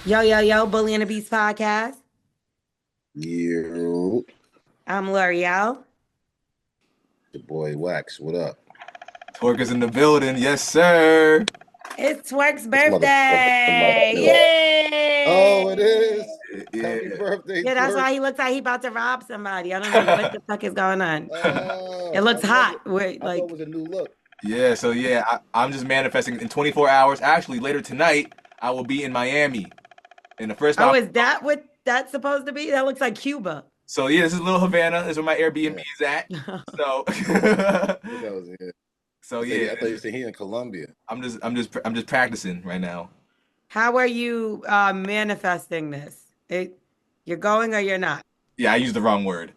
Yo, yo, yo, Bully and the Beast podcast. You, I'm L'Oreal. the boy Wax, what up? Twerk is in the building, yes, sir. It's Twerk's This motherfucker from out birthday. there. Oh, it Yay! is. Yeah. Happy birthday, Yeah, that's twerk. why he looks like he about to rob somebody. I don't know what the fuck is going on. It I looks love hot. it. Wait, I thought it like, was a new look. Yeah, so yeah, I'm just manifesting in 24 hours. Actually, later tonight, I will be in Miami. And the first oh, time, is that what that's supposed to be? That looks like Cuba. so yeah, this is Little Havana. This is where my Airbnb Yeah, is at. So, I thought it was here. so yeah, I thought you said he in Colombia. I'm just practicing right now. How are you manifesting this? You're going or you're not? Yeah, I used the wrong word.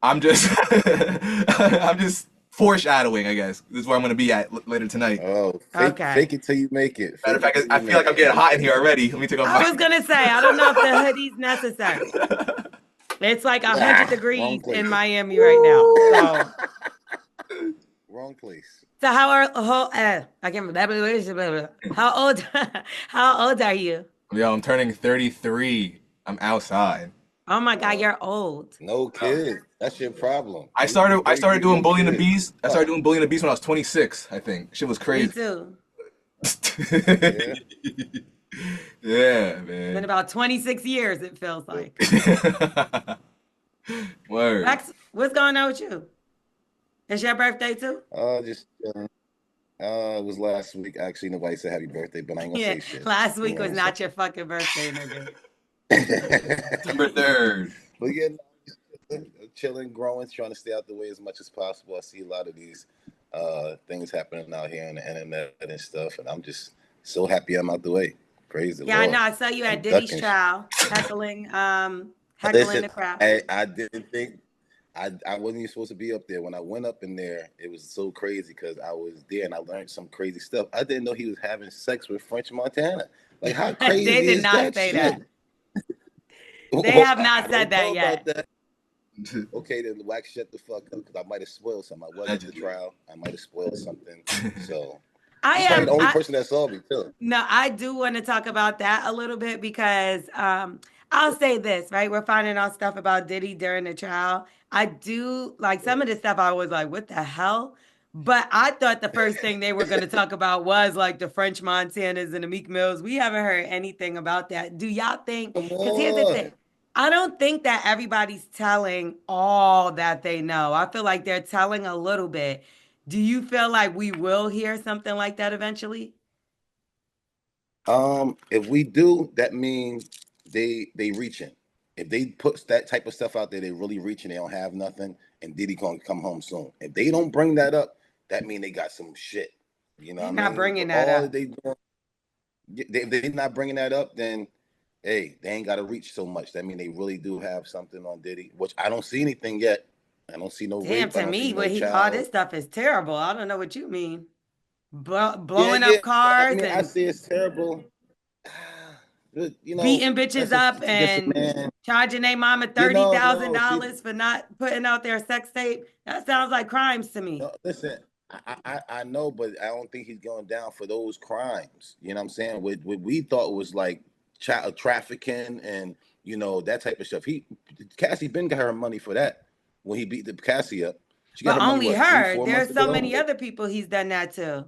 I'm just, I'm just foreshadowing, I guess. This is where I'm gonna be at later tonight. Oh, Okay. fake it till you make it. Matter Fake of it fact, till I you feel like make I'm it. getting hot in here already. Let me take off I my. was gonna say, I don't know if the hoodie's necessary. It's like 100 Wrong degrees in place. Miami right now. So Wrong place. So I can't remember. How old how old are you? Yo, I'm turning 33. I'm outside. Oh my God, Uh, you're old. no kid. That's your problem. I You started I started 33, doing no Bully and the kid. Beast. I Fuck. started doing Bully and the Beast when I was 26, I think. Shit was Me crazy. too. Yeah. Yeah, It's been man. about 26 years, it feels like. Word. Rex, what's going on with you? It's your birthday too? Just it was last week. Actually, nobody said happy birthday, but I ain't gonna Yeah. say shit. Last You week know was what I'm not your fucking birthday, nigga. September 3rd. But yeah, no, just chilling, growing, trying to stay out the way as much as possible. I see a lot of these things happening out here on the internet and stuff, and I'm just so happy I'm out the way. Praise the Yeah, I know. Lord. I saw you at I'm Diddy's ducking shit. trial, heckling Listen, the crowd. I didn't think I wasn't even supposed to be up there. When I went up in there, it was so crazy because I was there and I learned some crazy stuff. I didn't know he was having sex with French Montana. Like, how They crazy did is not that say shit? that. They Well, have I not said don't know that about yet. that. Okay, then Wax, shut the fuck up because I might have spoiled something. I was at the Allegedly. trial. I might have spoiled something. So I you probably am the only I person that saw me too. No, I do want to talk about that a little bit because I'll say this, right? We're finding out stuff about Diddy during the trial. I do like some of the stuff I was like, what the hell? But I thought the first thing they were going to talk about was like the French Montanas and the Meek Mills. We haven't heard anything about that. Do y'all think? Come Because here's the thing. on. I don't think that everybody's telling all that they know. I feel like they're telling a little bit. Do you feel like we will hear something like that eventually? If we do, that means they reaching. If they put that type of stuff out there, they really reaching. They don't have nothing, and Diddy gonna come home soon. If they don't bring that up, that mean they got some shit. You know what They're I not mean? bringing But that all that up. they doing, if they not bringing that up, then hey, they ain't got to reach so much. That mean they really do have something on Diddy, which I don't see anything yet. I don't see no Damn, rape. I to don't see me, no all this child. stuff is terrible. I don't know what you mean. Yeah, Blowing yeah. up I cars mean, I and see it's terrible. But, beating bitches that's a up against a and man. charging their mama thirty thousand No. See, dollars for not putting out their sex tape. That sounds like crimes to me. no. Listen, I know, but I don't think he's going down for those crimes. You know what I'm saying? What we thought was like child trafficking and that type of stuff. Cassie Ben got her money for that when he beat the Cassie up. She got But her money only what three, her. four months There's so ago. many other people he's done that to.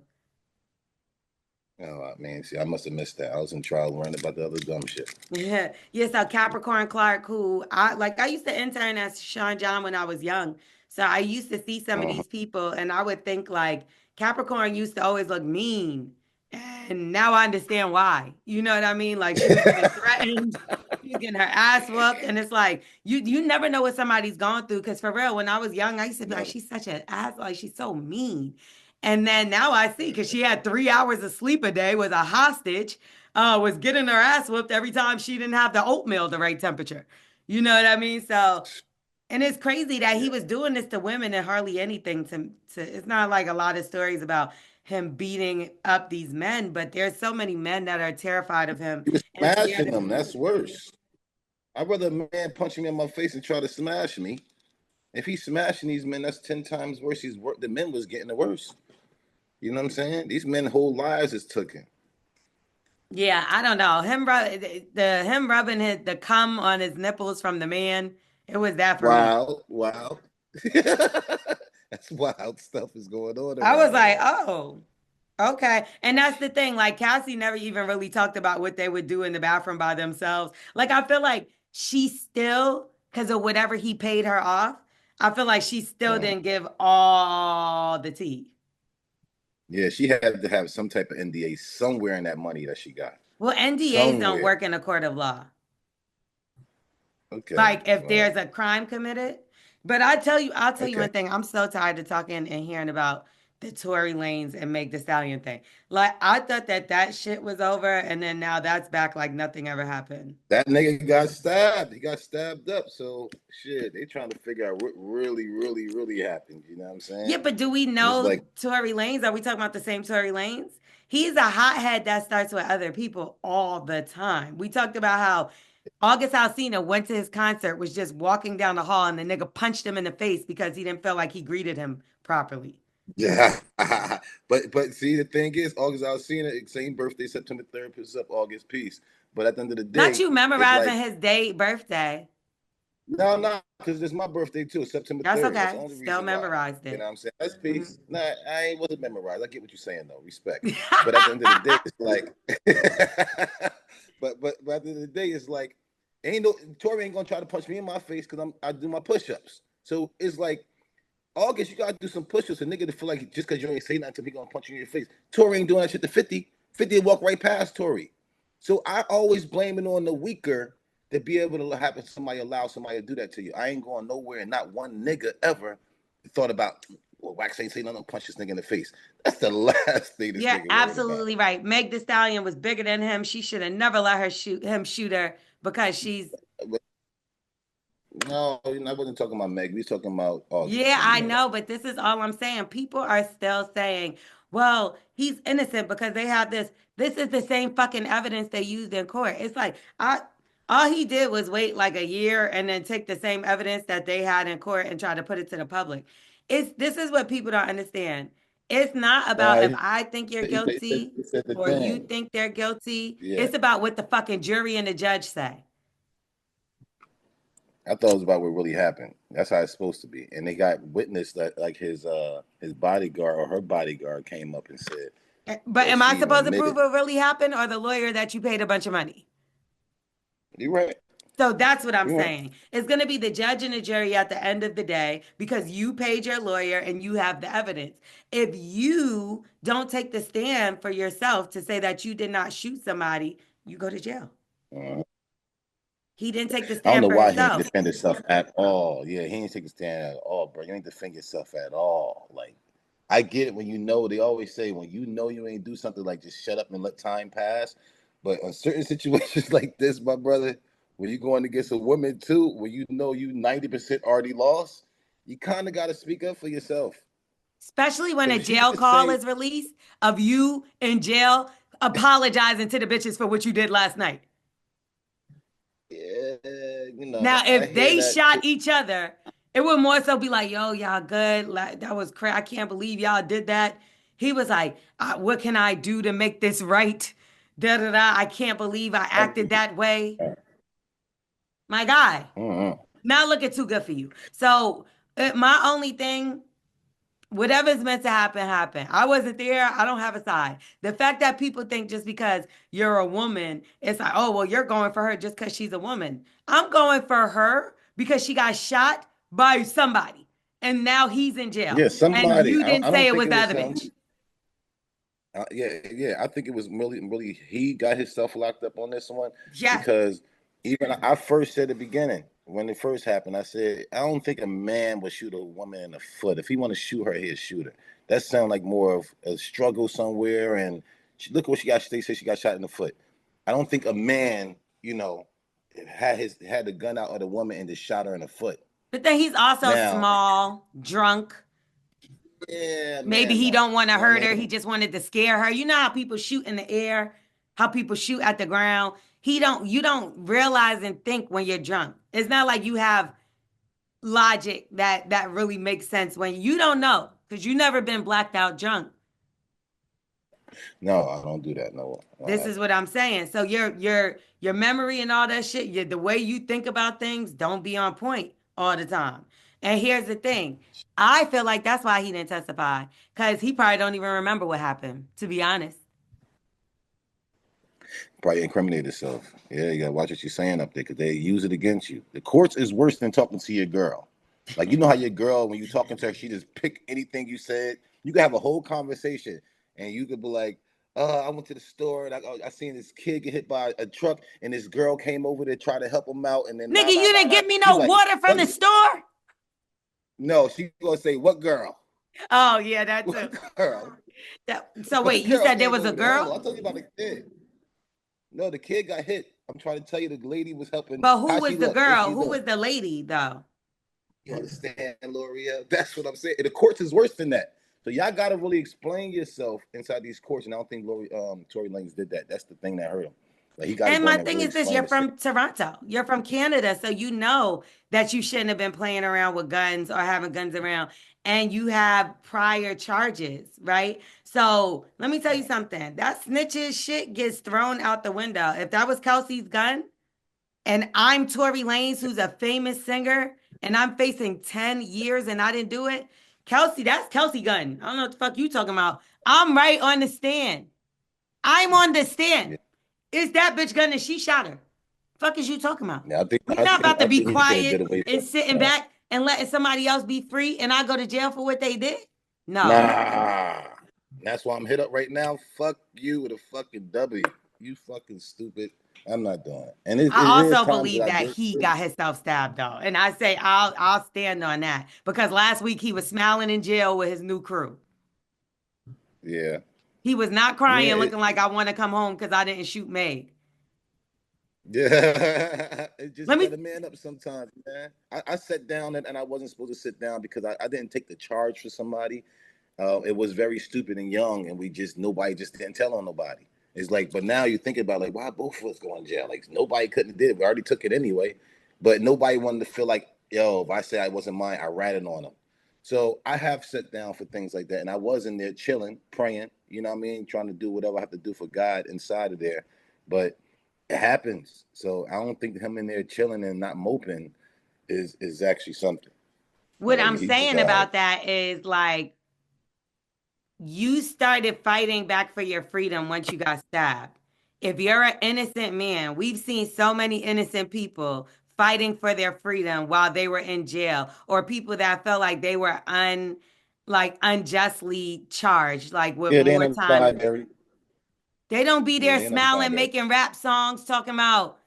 Oh man, see, I must have missed that. I was in trial learning about the other dumb shit. Yeah. Yeah, so Capricorn Clark, who I used to intern as Sean John when I was young. So I used to see some of Uh-huh. these people and I would think like Capricorn used to always look mean. And now I understand why. You know what I mean? Like she was getting threatened, she was getting her ass whooped. And it's like you never know what somebody's going through. Cause for real, when I was young, I used to be like, Never. she's such an ass, like she's so mean. And then now I see because she had 3 hours of sleep a day, was a hostage, was getting her ass whooped every time she didn't have the oatmeal the right temperature. You know what I mean? So, and it's crazy that he Yeah. was doing this to women and hardly anything to it's not like a lot of stories about him beating up these men, but there's so many men that are terrified of him He was and scared smashing of them. him. That's worse. I'd rather a man punching me in my face and try to smash me. If he's smashing these men, that's 10 times worse. The men was getting the worse. You know what I'm saying? These men whole lives is taken. Yeah, I don't know. Him rubbing the cum on his nipples from the man. It was that for me. Wow, wow. That's wild stuff is going on I was around like, here. oh, okay. And that's the thing. Like Cassie never even really talked about what they would do in the bathroom by themselves. Like I feel like she still, because of whatever he paid her off, I feel like she still Mhm. didn't give all the tea. Yeah, she had to have some type of NDA somewhere in that money that she got. Well, NDAs don't Somewhere. work in a court of law. Okay. Like if Well, there's a crime committed. But I'll tell you okay. one thing. I'm so tired of talking and hearing about the Tory Lanez and Meg the Stallion thing. Like I thought that shit was over, and then now that's back like nothing ever happened. That nigga got stabbed. He got stabbed up. So shit, they trying to figure out what really, really, really happened. You know what I'm Yeah, saying? but do we And it's know like, Tory Lanez? Are we talking about the same Tory Lanez? He's a hothead that starts with other people all the time. We talked about how August Alsina went to his concert, was just walking down the hall, and the nigga punched him in the face because he didn't feel like he greeted him properly. yeah. but see, the thing is, August Alsina, same birthday, September 3rd, puts up August Peace. But at the end of the Not day, you it's memorizing like, his date, birthday. no, because it's my birthday too, September That's 3rd. That's the okay. only Still reason why. memorized You know it. what I'm saying? That's Mhm. peace. Nah, I ain't wasn't memorized. I get what you're saying though. Respect. But at the end of the day, it's like but at the end of the day, it's like ain't no Tori ain't gonna try to punch me in my face because I do my push-ups. So it's like August, you gotta do some push-ups. A nigga to feel like just because you ain't say nothing to me, he gonna punch you in your face. Tori ain't doing that shit to 50. 50 walk right past Tori. So I always blame it on the weaker to be able to have somebody allow somebody to do that to you. I ain't going nowhere, and not one nigga ever thought about, well, Wax ain't say nothing, punch this nigga in the face. That's the last thing this You're nigga worried about. absolutely right. Meg the Stallion was bigger than him. She should have never let her shoot her because she's But no, I wasn't talking about Meg. We was talking about August, yeah, and you I know that. know, but this is all I'm saying. People are still saying, well, he's innocent because they have this. This is the same fucking evidence they used in court. It's like, all he did was wait like a year and then take the same evidence that they had in court and try to put it to the public. This is what people don't understand. It's not Nah, about if I think you're guilty he said the or you thing. think they're guilty. Yeah. It's about what the fucking jury and the judge say. I thought it was about what really happened. That's how it's supposed to be. And they got witness that like his bodyguard or her bodyguard came up and said But that am I she even supposed to prove admitted. it really happened or the lawyer that you paid a bunch of money? You right. So that's what I'm You right. saying. It's going to be the judge and the jury at the end of the day because you paid your lawyer and you have the evidence. If you don't take the stand for yourself to say that you did not shoot somebody, you go to jail. Uh, He didn't take the I don't stand know for why he ain't himself. defend himself at all. Yeah, he ain't take a stand at all, bro. You ain't defend yourself at all. Like I get it when you know. They always say when you know you ain't do something, like just shut up and let time pass. But on certain situations like this, my brother, when you going against a woman too, where you know you 90% already lost, you kind of got to speak up for yourself. Especially when Because a if she jail just call say, is released of you in jail apologizing to the bitches for what you did last night. yeah, Now, I if hear they that shot too. each other, it would more so be like, yo, y'all good. Like, that was crazy. I can't believe y'all did that. He was like, what can I do to make this right? Da da da. I can't believe I acted that way. My guy, Mm-hmm. not looking too good for you. So, my only thing, whatever's meant to happen, happen. I wasn't there. I don't have a side. The fact that people think just because you're a woman, it's like, oh, well, you're going for her just because she's a woman. I'm going for her because she got shot by somebody. And now he's in jail. Yeah, And somebody. you didn't I say don't it think was it the was other him. bitch. Yeah. I think it was really he got himself locked up on this one Yes. because even I first said at the beginning when it first happened, I said I don't think a man would shoot a woman in the foot. If he want to shoot her, he'll shoot her. That sounds like more of a struggle somewhere. And look what she got. They said she got shot in the foot. I don't think a man, had the gun out at a woman and just shot her in the foot. But then he's also Now, small, drunk. yeah, Maybe man, he no. don't want to You know what hurt I her. He mean? just wanted to scare her. You know how people shoot in the air, how people shoot at the ground. You don't realize and think when you're drunk. It's not like you have logic that really makes sense when you don't know because you never been blacked out drunk. No, I don't do that. No. This is what I'm saying. So your memory and all that shit, the way you think about things, don't be on point all the time. And here's the thing. I feel like that's why he didn't testify. Because he probably don't even remember what happened, to be honest. Probably incriminate yourself. Yeah, you gotta watch what you're saying up there because they use it against you. The courts is worse than talking to your girl. Like you know how your girl, when you talking to her, she just pick anything you said. You can have a whole conversation, and you could be like, I went to the store and I seen this kid get hit by a truck, and this girl came over to try to help him out, and then Nigga, nah nah you nah didn't nah." get me You no like, water from what? the store? No, she gonna say, "What girl? Oh, yeah, that too. What girl? So What wait, you girl said there came was a over there? Hold girl? on, I told you about the kid. No, the kid got hit. I'm trying to tell you, the lady was helping. But who How was she the look? What girl? she Who doing? was the lady, though? You understand, Loria? That's what I'm saying. The courts is worse than that. So y'all got to really explain yourself inside these courts, and I don't think Tory Lanez did that. That's the thing that hurt him. Like he got to And go my in and thing really is this, explain you're himself. from Toronto. You're from Canada, so you know that you shouldn't have been playing around with guns or having guns around. And you have prior charges, right? So let me tell you something. That snitches shit gets thrown out the window. If that was Kelsey's gun and I'm Tory Lanez, who's a famous singer, and I'm facing 10 years and I didn't do it, Kelsey, that's Kelsey gun. I don't know what the fuck you talking about. I'm right on the stand. I'm on the stand. Yeah, It's that bitch gun and she shot her. Fuck is you talking about? yeah, We not about to I be think he should have quiet did away and from sitting that. back and letting somebody else be free and I go to jail for what they did. No. Nah, that's why I'm hit up right now. Fuck you with a fucking W. You fucking stupid. I'm not doing it. And it I is also times that believe I that did. he got himself stabbed though. And I say I'll stand on that because last week he was smiling in jail with his new crew. Yeah. He was not I mean, crying looking like I want to come home because I didn't shoot Meg. yeah, it just Let got me a man up sometimes, man. I sat down and I wasn't supposed to sit down because I didn't take the charge for somebody. It was very stupid and young, and nobody just didn't tell on nobody. It's like, but now you think about like, why both of us going to jail? Like nobody couldn't have did it. We already took it anyway, but nobody wanted to feel like, yo, if I say I wasn't mine, I ratted on them. So I have sat down for things like that, and I was in there chilling, praying. You know what I mean? Trying to do whatever I have to do for God inside of there, but it happens. So I don't think him in there chilling and not moping is actually something. what Like I'm he just saying about that is like you started fighting back for your freedom once you got stabbed. If you're an innocent man, we've seen so many innocent people fighting for their freedom while they were in jail, or people that felt like they were unjustly charged, like with yeah, they more in a time. binary. They don't be Yeah, there they in a smiling, binary. making rap songs, talking about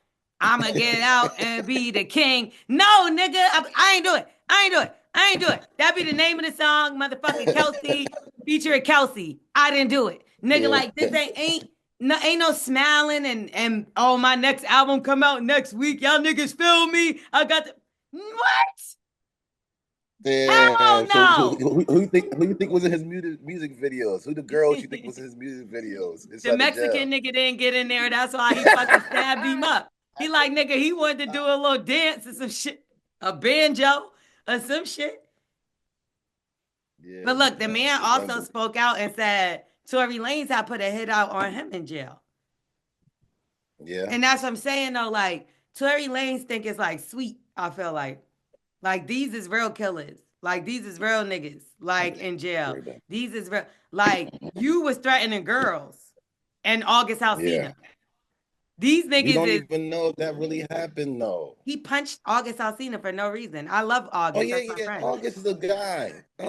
I'ma get out and be the king. No, nigga, I ain't do it. I ain't do it. I ain't do it. That be the name of the song, motherfucking Kelsey, featuring Kelsey. I didn't do it, nigga. Yeah. Like this ain't no smiling and oh my next album come out next week. Y'all niggas feel me? I got the what? Hell Damn. So no. who you think was in his music videos? Who the girls you think was in his music videos The inside the jail? Mexican nigga didn't get in there. That's why he fucking stabbed him up. He like, nigga, he wanted to do a little dance or some shit, a banjo or some shit. Yeah, But look, the man. man It's also unbelievable. spoke out and said Tory Lanez had put a hit out on him in jail. Yeah. And that's what I'm saying though. Like Tory Lanez think it's like sweet. I feel like these is real killers. Like these is real niggas. Like in jail. Very bad. These is real. Like you was threatening girls and August Yeah. Alsina. These We niggas don't is even know if that really happened though. he punched August Alsina for no reason. I love Oh August. yeah, That's my yeah. friend. August is a guy. I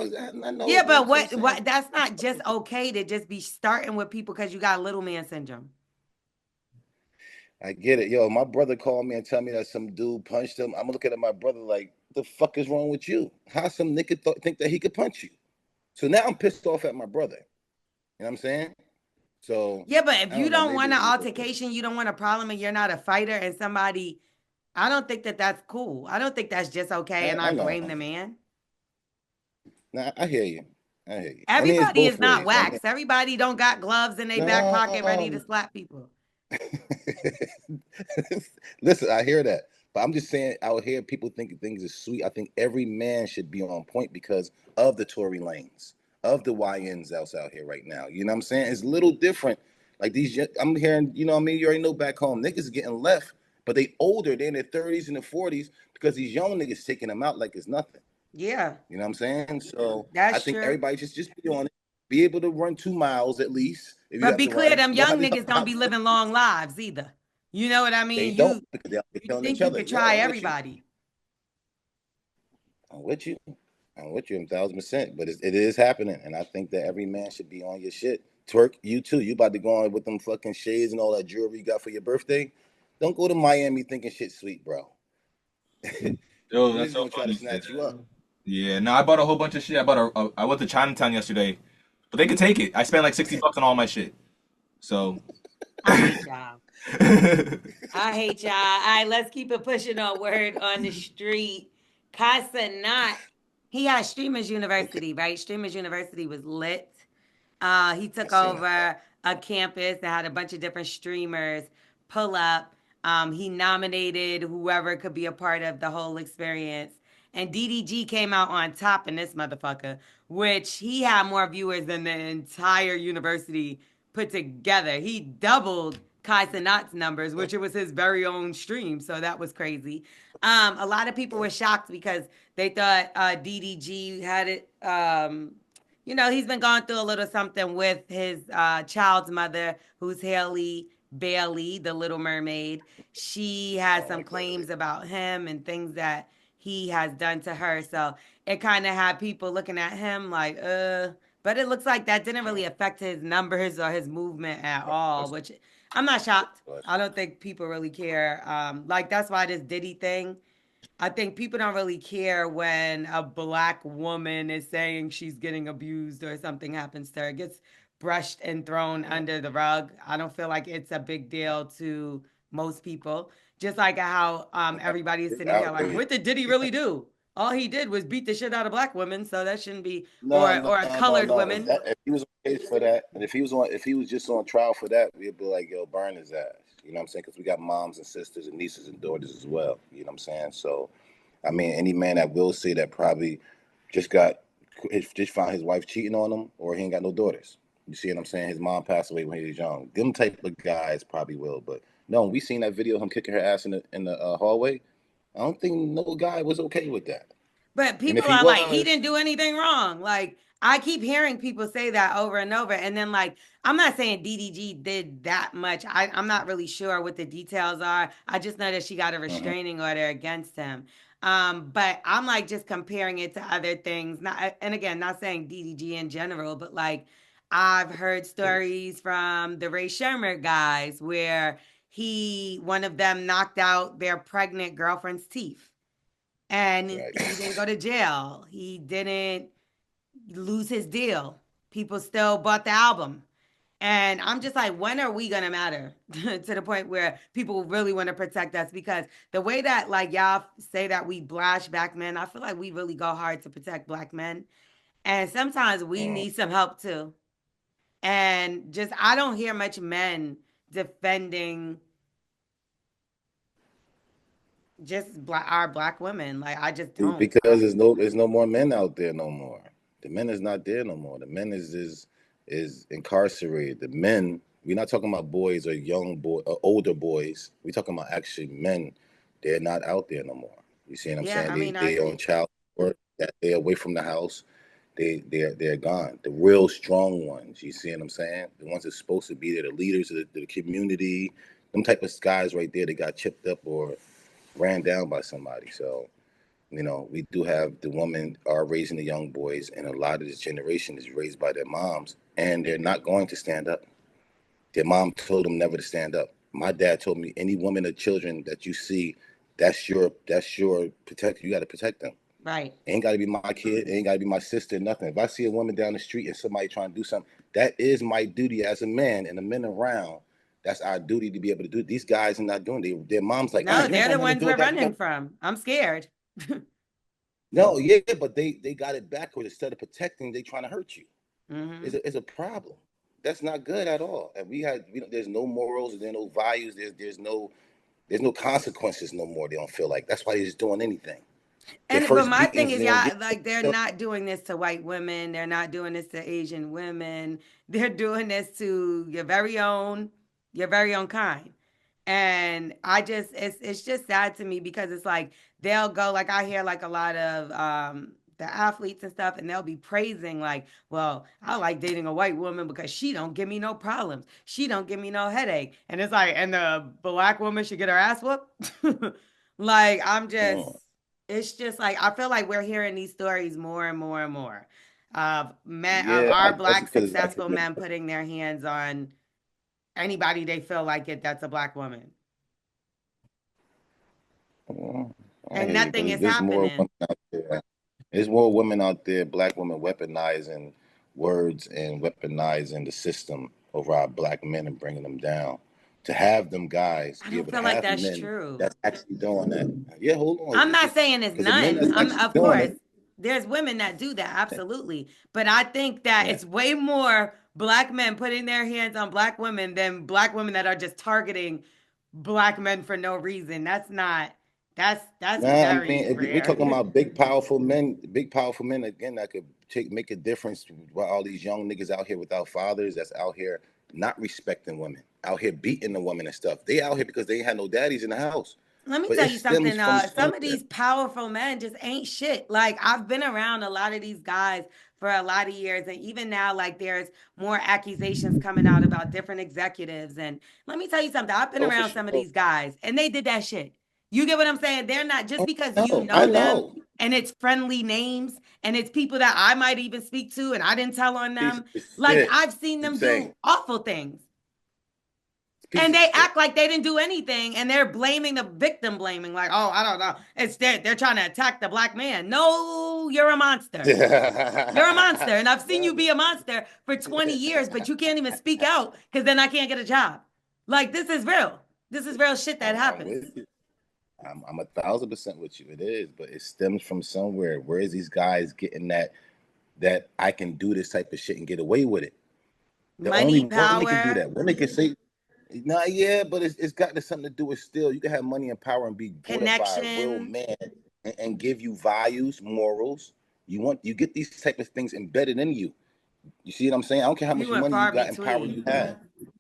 know Yeah, it. You know but what I'm what saying? what that's not just okay to just be starting with people because you got little man syndrome. I get it. Yo, my brother called me and tell me that some dude punched him. I'm looking at my brother like, the fuck is wrong with you? How some nigga think that he could punch you? So now I'm pissed off at my brother. You know what I'm saying? So Yeah, but if I you don't know. don't Maybe want it's an a little bit. altercation, you don't want a problem, and you're not a fighter, and somebody, I don't think that that's cool. I don't think that's just okay, and I I know. blame the man. Nah, I hear you. I hear you. I mean, it's Everybody is both not ways. I mean, wax. Everybody don't got gloves in their back pocket ready to no. slap people. Listen, I hear that. But I'm just saying, out here, people think things are sweet. I think every man should be on point because of the Tory Lanez. of the YNs that's out here right now. You know what I'm saying? It's a little different. Like I'm hearing, you know what I mean? You already know back home, niggas are getting left, but they older, they're in their 30s and their 40s because these young niggas taking them out like it's nothing. Yeah, You know what I'm saying? So I that's think true. everybody just be on it, be able to run 2 miles at least if you But have be to clear, run. them young Nobody niggas don't about be living long lives either. You know what I they mean? don't You because they're you killing each think you other. could Yeah, try I'm with you. everybody. I'm with you. I'm with you 1,000%. But it is happening, and I think that every man should be on your shit. Twerk, you too. You about to go on with them fucking shades and all that jewelry you got for your birthday? Don't go to Miami thinking shit sweet, bro. Yo, Niggas that's so gonna try to funny you say snatch you that. up. Yeah, no, I bought a whole bunch of shit. I went to Chinatown yesterday, but they could take it. I spent like $60 on all my shit. So, I hate y'all. I hate y'all. All right, let's keep it pushing on word on the street. Casa Not. He had Streamers Okay, University, right? Streamers University was lit. He I took seen that. over a campus that had a bunch of different streamers pull up. He nominated whoever could be a part of the whole experience. And DDG came out on top in this motherfucker, which he had more viewers than the entire university put together. He doubled Kai Cenat's numbers, which it was his very own stream. So that was crazy. A lot of people were shocked because they thought DDG had it. He's been going through a little something with his child's mother, who's Haley Bailey, the Little Mermaid. She has Oh, some like Bailey. claims about him and things that he has done to her. So it kind of had people looking at him like, But it looks like that didn't really affect his numbers or his movement at all, which I'm not shocked. I don't think people really care. Like that's why this Diddy thing, I think people don't really care when a black woman is saying she's getting abused or something happens to her. It gets brushed and thrown under the rug. I don't feel like it's a big deal to most people. Just like how everybody is It's sitting here like, outrageous. what did Diddy really do? All he did was beat the shit out of black women, so that shouldn't be, No, or no, or no, colored no. women. If he was on case for that, and if he was just on trial for that, we'd be like, yo, burn his ass. You know what I'm saying? Because we got moms and sisters and nieces and daughters as well. You know what I'm saying? So, I mean, any man that will say that probably just got just found his wife cheating on him, or he ain't got no daughters. You see what I'm saying? His mom passed away when he was young. Them type of guys probably will, but no, we seen that video of him kicking her ass in the hallway. I don't think no guy was okay with that. But And if people he are like, he was, didn't do anything wrong. Like, I keep hearing people say that over and over. And then, like, I'm not saying DDG did that much. I'm not really sure what the details are. I just know that she got a mhm, restraining order against him. But I'm like just comparing it to other things. Not, and again, not saying DDG in general, but like, I've heard stories from the Ray Shermer guys where one of them knocked out their pregnant girlfriend's teeth and right. he didn't go to jail. He didn't lose his deal. People still bought the album. And I'm just like, when are we gonna matter to the point where people really want to protect us? Because the way that like y'all say that we blash black men, I feel like we really go hard to protect black men. And sometimes we Mm. need some help too. And just I don't hear much men defending just our black women. Like I just don't. Because there's no more men out there no more. The men is not there no more. The men is incarcerated. The men, we're not talking about boys or young boy or older boys. We're talking about actually men. They're not out there no more. You see what I'm Yeah, saying? I mean, I They on agree. child support. That they're away from the house. They're gone. The real strong ones. You see what I'm saying? The ones that's supposed to be there, the leaders of the community. Them type of guys right there. They got chipped up or ran down by somebody. So we do have the women are raising the young boys, and a lot of this generation is raised by their moms, and they're not going to stand up. Their mom told them never to stand up. My dad told me any woman or children that you see, that's your protect. You got to protect them. Right. It ain't got to be my kid. It ain't got to be my sister. Nothing. If I see a woman down the street and somebody trying to do something, that is my duty as a man and the men around. That's our duty to be able to do. These guys are not doing. Their mom's like, No, you ain't they're got the nothing to ones do with we're that. You got running from. I'm scared. no, yeah, but they got it backwards. Instead of protecting, they trying to hurt you. Hmm. It's a problem. That's not good at all. And there's no morals, there's no values, there's no consequences no more. They don't feel like that's why they're just doing anything. Their But first my thing beatings, is, they don't yeah, get. like they're not doing this to white women. They're not doing this to Asian women. They're doing this to your very own kind. And I just, it's just sad to me because it's like they'll go, like I hear like a lot of the athletes and stuff, and they'll be praising like, well, I like dating a white woman because she don't give me no problems. She don't give me no headache. And it's like, and the black woman should get her ass whooped. Like I'm just, Mm. it's just like I feel like we're hearing these stories more and more and more of men, of Yeah, our that's black because I successful think men putting their hands on anybody they feel like it that's a black woman, well, I and hear you, nothing but is there's more happening. women out there. There's more women out there, black women weaponizing words and weaponizing the system over our black men and bringing them down. To have them guys I be don't able to feel like have that's men true. that's actually doing that. Yeah, hold on. I'm not saying it's Because the men none. that's I'm actually of doing course it, there's women that do that absolutely, but I think that yeah. it's way more black men putting their hands on black women than black women that are just targeting black men for no reason. That's not that's Nah, I very mean, if we're rare. talking about big powerful men again that could make a difference. While all these young niggas out here without fathers, that's out here not respecting women, out here beating the women and stuff. They out here because they ain't had no daddies in the house. Let me But tell it you stems something. from Some of somewhere. these powerful men just ain't shit. Like I've been around a lot of these guys for a lot of years, and even now, like there's more accusations coming out about different executives. And let me tell you something. I've been Oh, for around some of sure. these guys, and they did that shit. You get what I'm saying? They're not just Oh, because you no, I know them know. and it's friendly names and it's people that I might even speak to, and I didn't tell on Piece them. of Like shit. I've seen them do Insane. awful things. Piece And of they shit. act like they didn't do anything, and they're blaming the victim, blaming like, oh, I don't know, it's they're trying to attack the black man. No, you're a monster. You're a monster, and I've seen No, you be a monster for 20 years, but you can't even speak out because then I can't get a job. Like this is real. This is real shit that I'm happens. with you. I'm 1,000% with you. It is, but it stems from somewhere. Where is these guys getting that I can do this type of shit and get away with it? The only Money, women can do power, that. Women can say, "Nah, yeah," but it's got something to do with still. You can have money and power and be brought up by a real connection. man and give you values, morals. You get these type of things embedded in you. You see what I'm saying? I don't care how much Few and money you far got and power you between. have.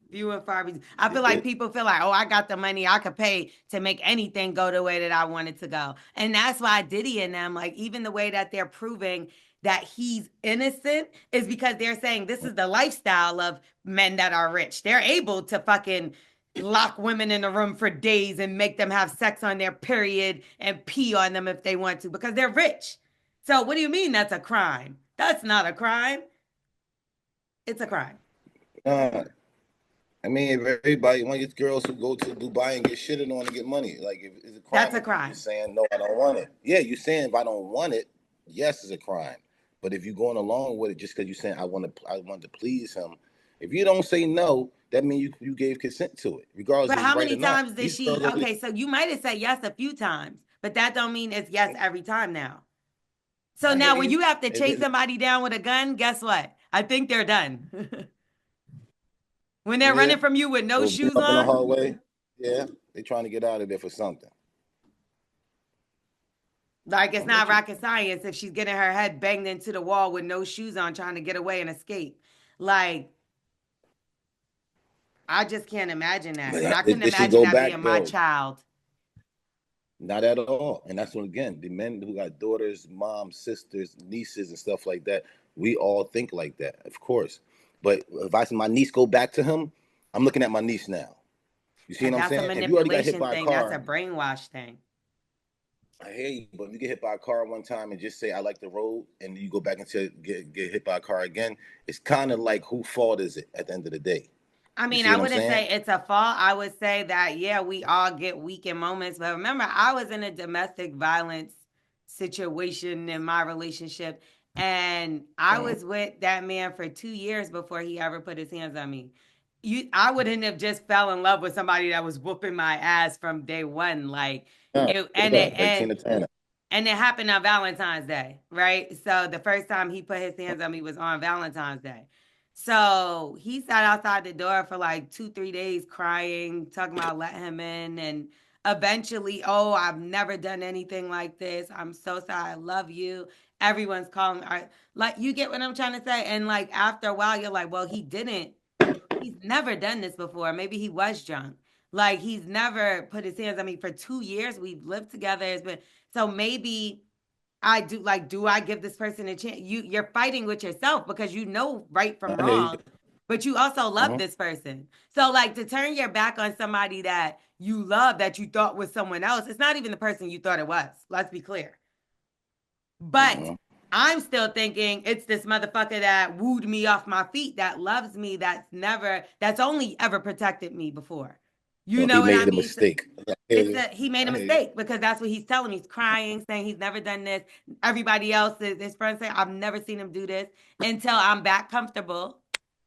Few and far between. I You feel like did. people feel like, oh, I got the money, I could pay to make anything go the way that I want it to go. And that's why Diddy and them, like, even the way that they're proving that he's innocent is because they're saying this is the lifestyle of men that are rich. They're able to fucking lock women in a room for days and make them have sex on their period and pee on them if they want to because they're rich. So, what do you mean that's a crime? That's not a crime. It's a crime. Uh, I mean, if everybody, one of these girls who go to Dubai and get shitted on and get money, like, if it's a crime That's a if you just crime. saying no, I don't want it. Yeah, you saying if I don't want it, yes, it's a crime. But if you're going along with it just because you're saying I want to please him, if you don't say no, that means you gave consent to it, regardless But if it's how right or many not. times did These she? girls over Okay, so you might have said yes a few times, but that don't mean it's yes there, every time now. So I hear now when you. you have to If chase it, somebody down with a gun, guess what? I think they're done. When they're yeah, running from you with no or beat shoes up in the on, hallway, yeah, they trying to get out of there for something. like it's I'm not with you. rocket science if she's getting her head banged into the wall with no shoes on trying to get away and escape. Like, I just can't imagine that. And But I couldn't this should imagine go that back being my though. child. Not at all. And that's when again, the men who got daughters, moms, sisters, nieces, and stuff like that, we all think like that, of course. But if I see my niece go back to him, I'm looking at my niece now. You see And what I'm that's a saying? If you already got hit manipulation by a thing. That's a car, brainwash thing. I hear you. But if you get hit by a car one time and just say I like the road, and you go back and say, get hit by a car again, it's kind of like who fault is it at the end of the day? I You mean, see I what I'm wouldn't saying? say it's a fault. I would say that, yeah, we all get weak in moments. But remember, I was in a domestic violence situation in my relationship, and I Mhm. was with that man for 2 years before he ever put his hands on me. I wouldn't have just fell in love with somebody that was whooping my ass from day one. Like, Yeah, it, straight and it, up, like and Tina Turner. and it happened on Valentine's Day, right? So the first time he put his hands on me was on Valentine's Day. So he sat outside the door for like 2, 3 days crying, talking about letting him in. And eventually, oh, I've never done anything like this. I'm so sorry. I love you. Everyone's calling. Like, you get what I'm trying to say? And like, after a while, you're like, well, he didn't. He's never done this before. Maybe he was drunk. Like, he's never put his hands on me for 2 years. We've lived together. It's been, so maybe I do, like, do I give this person a chance? You're fighting with yourself because you know right from I hear you. wrong, but you also love this person. So like, to turn your back on somebody that you love, that you thought was someone else, it's not even the person you thought it was. Let's be clear. But Mm-hmm. I'm still thinking it's this motherfucker that wooed me off my feet, that loves me, that's only ever protected me before. You So know he what I made a mean? So mistake. I hear it's you. a he made a I hear you. mistake because that's what he's telling me. He's crying, saying he's never done this. Everybody else, his friends say, I've never seen him do this until I'm back comfortable.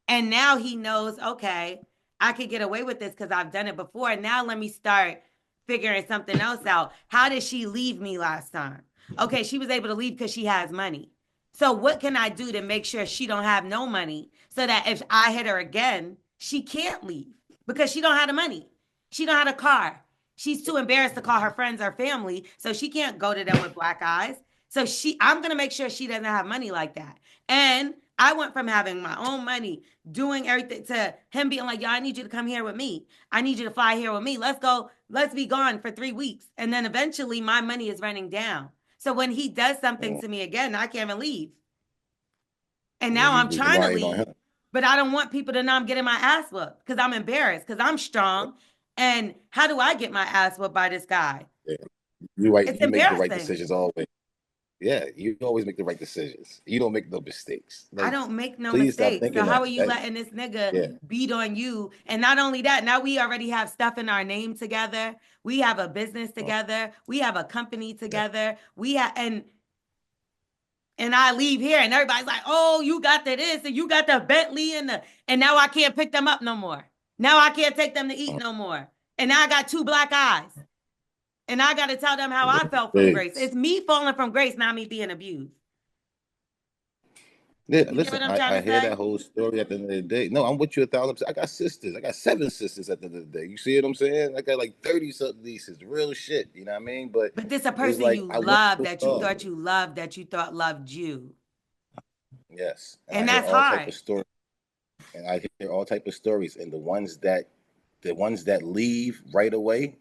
And now he knows, okay, I could get away with this because I've done it before. Now let me start figuring something else out. How did she leave me last time? Okay, she was able to leave because she has money. So what can I do to make sure she don't have no money so that if I hit her again, she can't leave because she don't have the money. She don't have a car. She's too embarrassed to call her friends or family, so she can't go to them with black eyes. So I'm gonna make sure she doesn't have money like that. And I went from having my own money, doing everything, to him being like, yo, I need you to come here with me. I need you to fly here with me. Let's go. Let's be gone for 3 weeks. And then eventually my money is running down. So when he does something Mm. to me again, I can't even leave. And Yeah, now I'm you trying to relying on leave, him. but I don't want people to know I'm getting my ass whooped because I'm embarrassed because I'm strong. And how do I get my ass whooped by this guy? Yeah. You right. It's You make the right embarrassing. decisions always. Yeah, you always make the right decisions. You don't make no mistakes. I Like, don't make no please stop mistakes. So thinking how that. are you letting this nigga Yeah. beat on you? And not only that, now we already have stuff in our name together. We have a business uh, together. We have a company yeah. together. We have and I leave here and everybody's like, "Oh, you got the this and you got the Bentley and now I can't pick them up no more. Now I can't take them to eat no more. And now I got two black eyes. And I got to tell them how I felt from grace. Mistakes. It's me falling from grace, not me being abused. Yeah, You get listen, what I'm I trying to hear that say? whole story at the end of the day. No, I'm with you 1,000%. I got sisters. I got 7 sisters at the end of the day. You see what I'm saying? I got like 30 something nieces. Real shit. You know what I mean? But But this a it's person like you I want love, to that you star. thought you loved, that you thought loved you. Yes. And I And hear that's all type of hard. stories. And I hear all type of stories. And the ones that leave right away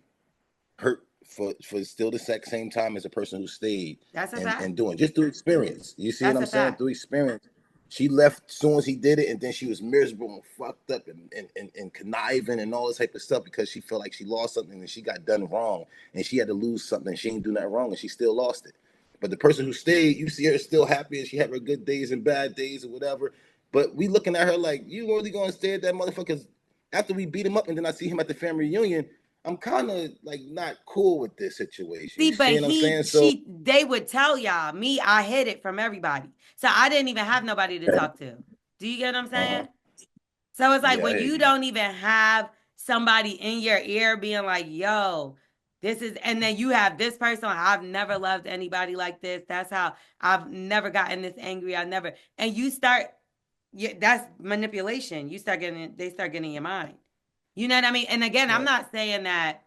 hurt for still the same time as a person who stayed That's a and fact. doing just through experience. You see what That's I'm a saying? fact. Through experience. She left as soon as he did it, and then she was miserable and fucked up and conniving and all this type of stuff because she felt like she lost something and she got done wrong and she had to lose something. She ain't do nothing wrong and she still lost it. But the person who stayed, you see her still happy and she had her good days and bad days or whatever. But we looking at her like, you really gonna stay at that motherfucker? After we beat him up and then I see him at the family reunion, I'm kind of like not cool with this situation. See, You but see what I'm saying? So they would tell y'all. Me, I hid it from everybody. So I didn't even have nobody to talk to. Do you get what I'm uh-huh. saying? So it's like Yeah, I when hear you you. don't even have somebody in your ear being like, yo, this is, and then you have this person. I've never loved anybody like this. That's how I've never gotten this angry. I never, and you start, yeah, that's manipulation. They start getting in your mind. You know what I mean? And again, I'm Yeah. not saying that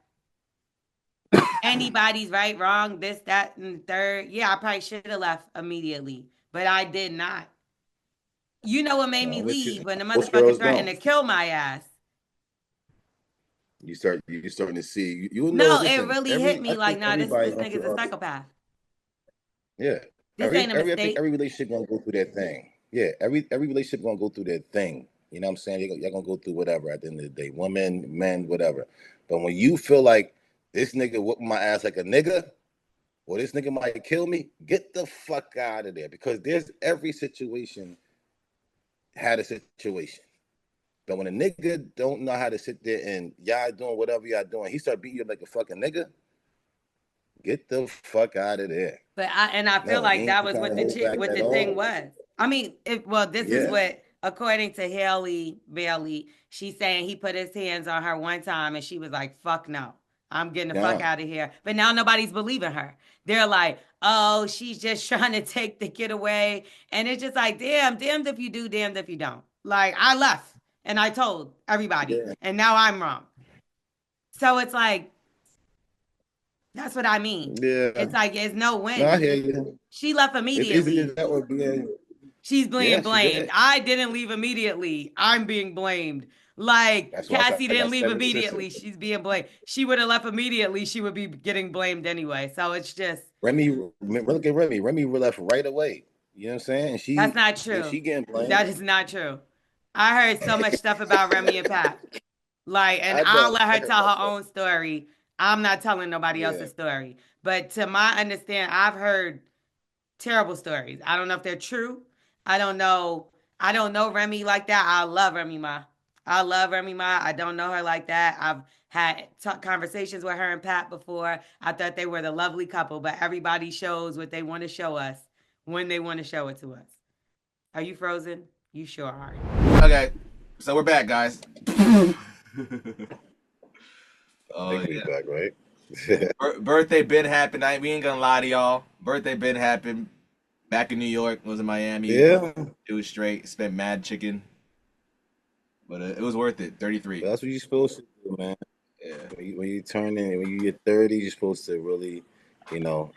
anybody's right, wrong, this, that, and third. Yeah, I probably should have left immediately, but I did not. You know what made No, me I'm with leave? you. When the Most motherfucker girls threatened don't. to kill my ass. You starting to see. You will know. No, it Listen, really hit I me like, think nah, this everybody this going nigga's a through. psychopath. Yeah. This ain't a I think mistake. every relationship gonna go through that thing. Yeah. Every relationship gonna go through that thing. You know what I'm saying? You're gonna go through whatever at the end of the day. Women, men, whatever. But when you feel like this nigga whooping my ass like a nigga, or this nigga might kill me, get the fuck out of there. Because there's every situation had a situation. But when a nigga don't know how to sit there and y'all doing whatever y'all doing, he start beating you up like a fucking nigga, get the fuck out of there. I feel No, you like that ain't was trying what to hold back what at the thing all. was. I mean, this is Yeah. what, according to Haley Bailey, she's saying he put his hands on her one time and she was like, fuck no. I'm getting the fuck Nah. out of here. But now nobody's believing her. They're like, oh, she's just trying to take the kid away. And it's just like, damned if you do, damned if you don't. Like, I left and I told everybody, Yeah. and now I'm wrong. So it's like, That's what I mean. Yeah. It's like it's no No, I win. hear you. She left It's easy immediately. as that or being. She's being Yeah, she blamed. did. I didn't leave immediately. I'm being blamed. Like That's why Cassie I didn't got leave 7 sisters. immediately. She's being blamed. She would have left immediately. She would be getting blamed anyway. So it's just Look at Remy. Remy left right away. You know what I'm saying? that's not And true. she getting That blamed. is not true. I heard so much stuff about Remy and Pat. Like, and I I'll know. let I her heard tell about her stuff. own story. I'm not telling nobody Yeah. else's story. But to my understanding, I've heard terrible stories. I don't know if they're true. I don't know. I don't know Remy like that. I love Remy Ma. I love Remy Ma. I don't know her like that. I've had conversations with her and Pat before. I thought they were the lovely couple, but everybody shows what they want to show us when they want to show it to us. Are you frozen? You sure are. Okay, so we're back, guys. I Oh think we yeah. back, right? Birthday bid happened. We ain't gonna lie to y'all. Birthday bid happened. Back in New York, was in Miami. Yeah. It was straight. Spent mad chicken, but it was worth it. 33. That's what you're supposed to do, man. Yeah. When you get 30, you're supposed to really, the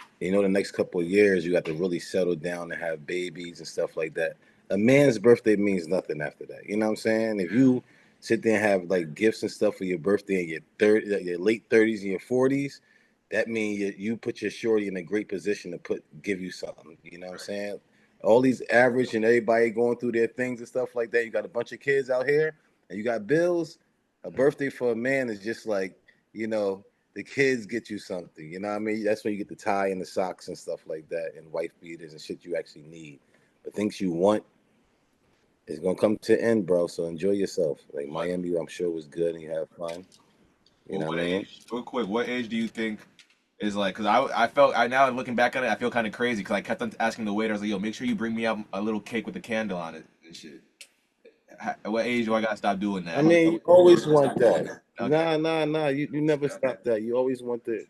next couple of years you got to really settle down and have babies and stuff like that. A man's birthday means nothing after that. You know what I'm saying? If you sit there and have like gifts and stuff for your birthday in your late 30s and your 40s, that means you put your shorty in a great position to give you something. You know what I'm saying? All these average and everybody going through their things and stuff like that. You got a bunch of kids out here and you got bills. A birthday for a man is just like, you know, the kids get you something. You know what I mean? That's when you get the tie and the socks and stuff like that, and wife beaters and shit you actually need. But things you want is gonna come to an end, bro. So enjoy yourself. Like Miami, I'm sure was good and you have fun. You Well, know what what I mean? age? Real quick, what age do you think is like? Because I felt now looking back at it, I feel kind of crazy because I kept on asking the waiter, I was like, "Yo, make sure you bring me out a little cake with a candle on it and shit." At what age do I gotta stop doing I that? mean, you always want that. Okay. Nah. You never stop that. You always want the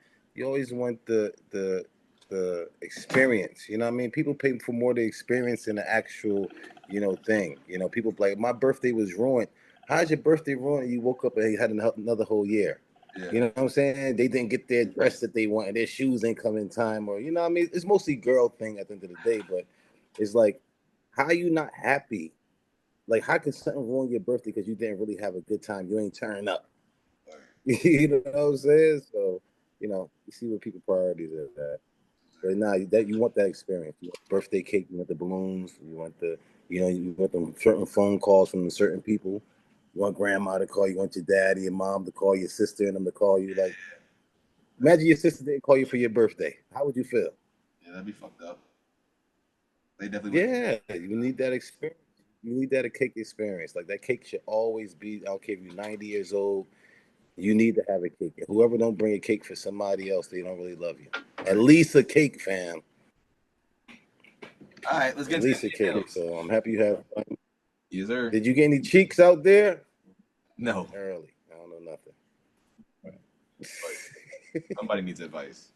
experience. You know what I mean? People pay for more the experience than the actual, thing. People like my birthday was ruined. How's your birthday ruined? You woke up and you had another whole year. Yeah. You know what I'm saying? They didn't get their dress that they wanted. Their shoes ain't come in time, or what I mean? It's mostly girl thing at the end of the day, but it's like, how you not happy? Like, how could something ruin your birthday because you didn't really have a good time? You ain't turning up. You know what I'm saying? So, you see what people priorities are at. But nah, that you want that experience. You want the birthday cake, you want the balloons, you want them certain phone calls from certain people. You want grandma to call you, want your daddy, your mom to call your sister, and them to call you. Like, imagine your sister didn't call you for your birthday. How would you feel? Yeah, that'd be fucked up. They definitely would. Yeah, you need that experience. You need that cake experience. Like that cake should always be. I don't care if you're 90 years old. You need to have a cake. Whoever don't bring a cake for somebody else, they don't really love you. At least a cake, fam. All right, let's get At into least a the cake. details. So I'm happy you have fun. Yes, sir. Did you get any cheeks out there? No, Early. I don't know nothing. but somebody needs advice.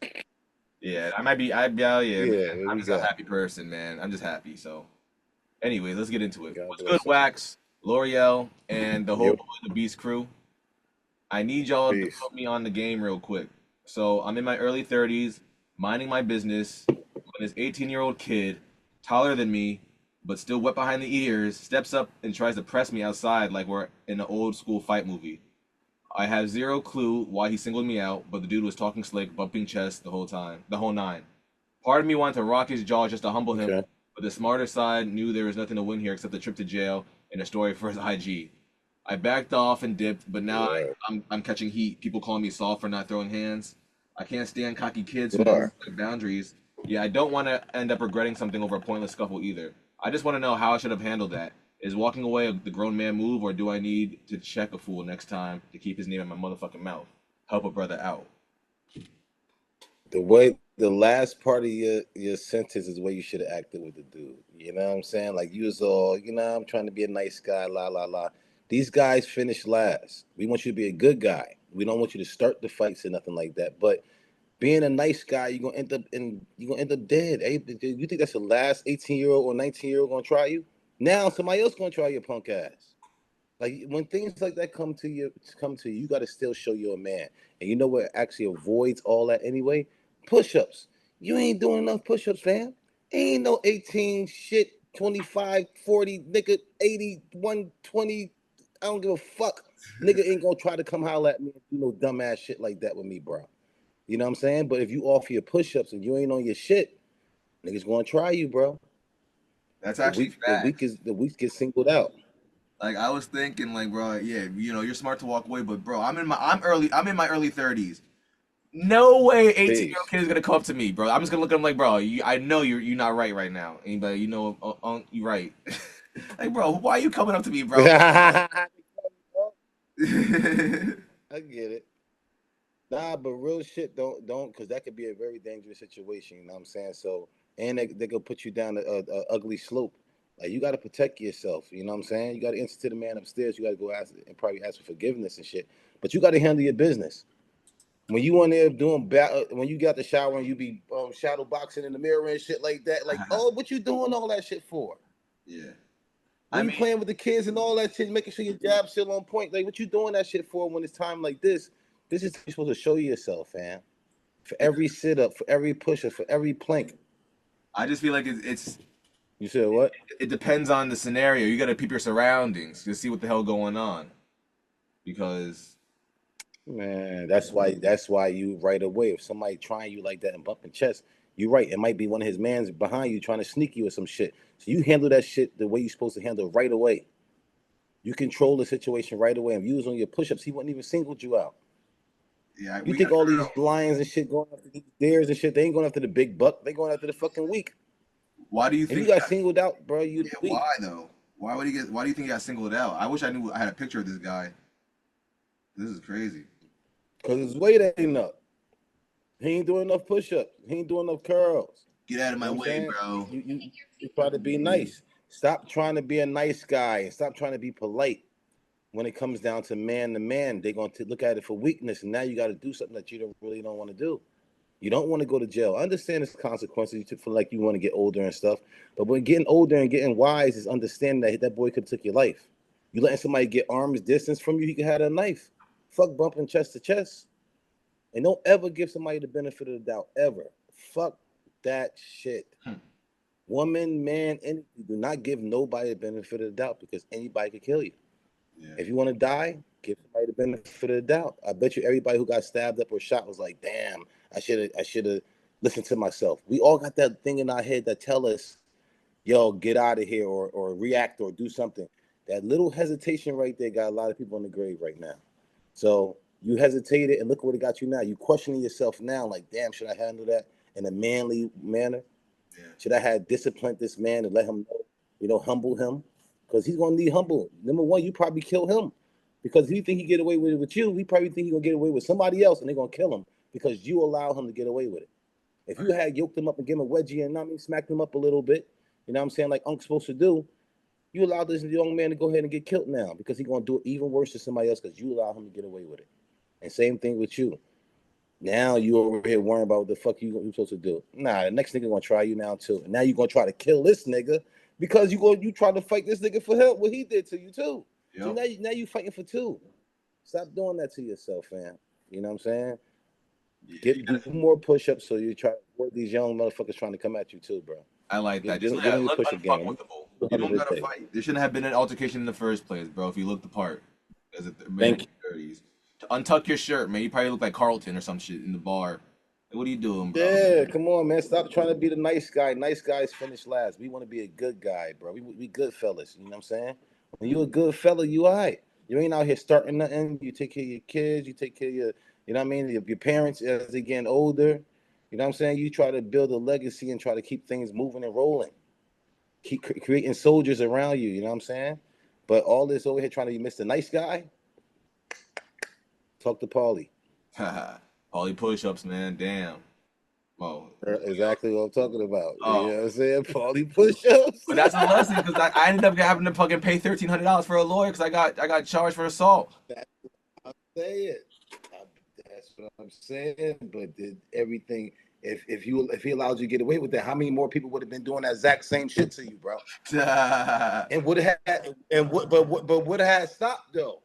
Yeah, I might be. Yeah, man. Yeah, what I'm we just a got? happy person, man. I'm just happy. So, anyways, let's get into it. God What's good, bless you. Wax, L'Oreal, and the whole Yo, Boy the Beast crew? I need y'all to peace. put me on the game real quick. So I'm in my early 30s, minding my business, when this 18-year-old kid, taller than me, but still wet behind the ears, steps up and tries to press me outside like we're in an old school fight movie. I have zero clue why he singled me out, but the dude was talking slick, bumping chest the whole time, the whole nine. Part of me wanted to rock his jaw just to humble him, Okay. but the smarter side knew there was nothing to win here except a trip to jail and a story for his IG. I backed off and dipped, but now Right. I'm catching heat. People calling me soft for not throwing hands. I can't stand cocky kids who You don't are. respect boundaries. Yeah, I don't want to end up regretting something over a pointless scuffle either. I just want to know how I should have handled that. Is walking away the grown man move, or do I need to check a fool next time to keep his name in my motherfucking mouth? Help a brother out. The last part of your sentence is where you should have acted with the dude. You know what I'm saying? Like you was all, I'm trying to be a nice guy, la la la. These guys finish last. We want you to be a good guy. We don't want you to start the fights or nothing like that. But being a nice guy, you're gonna end up dead. Hey, you think that's the last 18-year-old or 19-year-old gonna try you? Now somebody else gonna try your punk ass. Like when things like that come to you, you got to still show you're a man. And you know what actually avoids all that anyway? Push-ups. You ain't doing enough push-ups, fam. Ain't no 18 shit, 25, 40, nigga, 80, 120. I don't give a fuck. Nigga ain't gonna try to come holler at me and do no dumbass shit like that with me, bro. You know what I'm saying? But if you offer your push-ups and you ain't on your shit, niggas gonna try you, bro. That's The actually weak, the weak facts. is the weak get singled out. Like I was thinking, like, bro, yeah, you know, you're smart to walk away, but bro, I'm in my early 30s. No way, 18-year-old Peace. kid is gonna come up to me, bro. I'm just gonna look at him like, bro, I know you're not right now. Anybody, you know, you right. Like, bro, why are you coming up to me, bro? I get it. Nah, but real shit don't because that could be a very dangerous situation. You know what I'm saying? So and they could put you down a ugly slope. Like you got to protect yourself. You know what I'm saying? You got to answer to the man upstairs. You got to go ask and probably ask for forgiveness and shit. But you got to handle your business. When you on there doing when you got the shower and you be shadow boxing in the mirror and shit like that, like, oh, what you doing all that shit for? Yeah. I When you mean, playing with the kids and all that shit, making sure your jab's still on point, like what you doing that shit for when it's time like this? This is you're supposed to show yourself, fam. For every sit up, for every push up, for every plank. I just feel like it's You said what? it depends on the scenario. You got to peep your surroundings to see what the hell going on because Man, that's why you right away. If somebody trying you like that and bumping chest, you right. It might be one of his mans behind you trying to sneak you or some shit. So you handle that shit the way you're supposed to handle it right away. You control the situation right away. If you was on your push-ups, he wouldn't even singled you out. yeah, You we got think to all figure these out lions and shit going after these dares and shit, they ain't going after the big buck. They going after the fucking weak. why do you If you think got singled out, bro, you the yeah, weak. why though? Why would he get why do you think he got singled out? I wish I knew I had a picture of this guy. This is crazy. Because his weight ain't up. He ain't doing enough push-ups. He ain't doing enough curls. Get out of You know my what I'm way, saying? bro. You try to be nice. Stop trying to be a nice guy and stop trying to be polite. When it comes down to man, they're going to look at it for weakness, and now you got to do something that you don't want to do. You don't want to go to jail. I understand its consequences. You feel like you want to get older and stuff, but when getting older and getting wise is understanding that that boy could have took your life. You letting somebody get arms distance from you, he could have a knife. Fuck bumping chest to chest. And don't ever give somebody the benefit of the doubt, ever. Fuck that shit. Hmm. Woman, man, any do not give nobody the benefit of the doubt because anybody could kill you. Yeah. If you want to die, give somebody the benefit of the doubt. I bet you everybody who got stabbed up or shot was like, damn, I should have listened to myself. We all got that thing in our head that tell us, yo, get out of here or react or do something. That little hesitation right there got a lot of people in the grave right now. So you hesitated and look what it got you now. You questioning yourself now, like, damn, should I handle that in a manly manner? Yeah. Should I have disciplined this man and let him know, humble him? Because he's gonna need humble. Number one, you probably kill him. Because if you think he get away with it with you, he probably think he gonna get away with somebody else and they're gonna kill him because you allow him to get away with it. If you Right. had yoked him up and give him a wedgie and smacked him up a little bit, you know what I'm saying, like Unc's supposed to do, you allow this young man to go ahead and get killed now because he's gonna do it even worse to somebody else because you allow him to get away with it. And same thing with you. Now you over here worrying about what the fuck you supposed to do. Nah, the next nigga gonna try you now too. And now you gonna try to kill this nigga because you try to fight this nigga for help what he did to you too. So Yep. now you fighting for two. Stop doing that to yourself, fam. You know what I'm saying? Yeah. Do more push-ups so you try to avoid these young motherfuckers trying to come at you too, bro. I like that. Just Get yeah, on your look push-up game. unfuckwittable. You don't 200 gotta a day. fight. There shouldn't have been an altercation in the first place, bro. If you look the part as a man in Thank you. your 30s, to untuck your shirt, man. You probably look like Carlton or some shit in the bar. Like, what are you doing, bro? Yeah, come on, man. Stop trying to be the nice guy. Nice guys finish last. We want to be a good guy, bro. We good fellas. You know what I'm saying? When you a good fella, you all right. You ain't out here starting nothing. You take care of your kids. You take care of you know what I mean? Your parents as they getting older. You know what I'm saying? You try to build a legacy and try to keep things moving and rolling. Keep creating soldiers around you. You know what I'm saying? But all this over here trying to be Mr. Nice Guy, talk to Paulie. Pauly push-ups, man. Damn. Oh, Exactly what I'm talking about. You know oh. what I'm saying? Paulie push-ups. But that's a lesson because I ended up having to fucking pay $1,300 for a lawyer because I got charged for assault. That's what I'm saying. That's what I'm saying. But did everything if he allowed you to get away with that, how many more people would have been doing that exact same shit to you, bro? And would have had but would have had stopped though.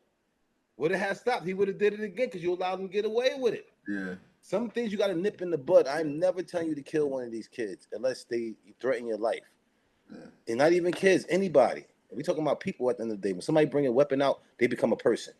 Would have had stopped. He would have did it again because you allowed him to get away with it. Yeah. Some things you got to nip in the bud. I'm never telling you to kill one of these kids unless they threaten your life. Yeah. And not even kids, anybody. We're talking about people at the end of the day. When somebody bring a weapon out, they become a person.